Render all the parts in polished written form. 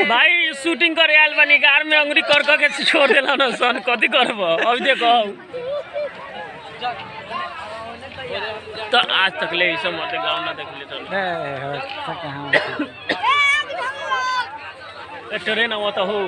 भाई शूटिंग करे आयल बनी कार में अंगुरी कर के छोड़ देला न सन कथी करब अभी देखो तो आज तक ले ई सब मत गाँव ना देख ले तो ट्रेन आवत हो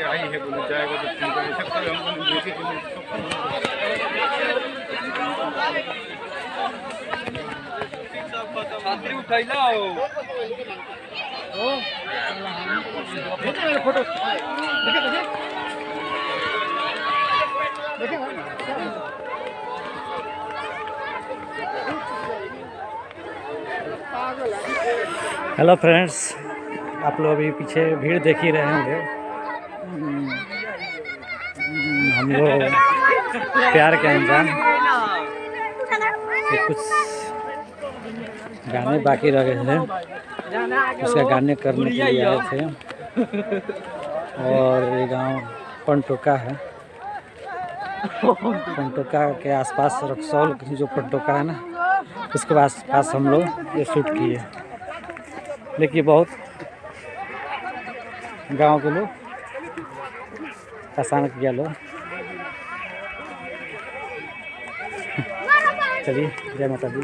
आई है बोले जाएगा तो ठीक है सकते हमको देखे छात्री उठाइला हो फोटो देखे हेलो फ्रेंड्स, आप लोग अभी पीछे भीड़ देख ही रहे होंगे। हम लोग प्यार के अंजाम के कुछ गाने बाकी रह गए थे, उसका गाने करने के लिए आए थे। और ये गांव पंटोका है। पंटोका के आसपास रक्सौल जो पंटोका है ना, उसके आसपास हम लोग ये शूट किए। देखिए बहुत गांव के लोग आसान किया लोग। चलिए, जय माता दी।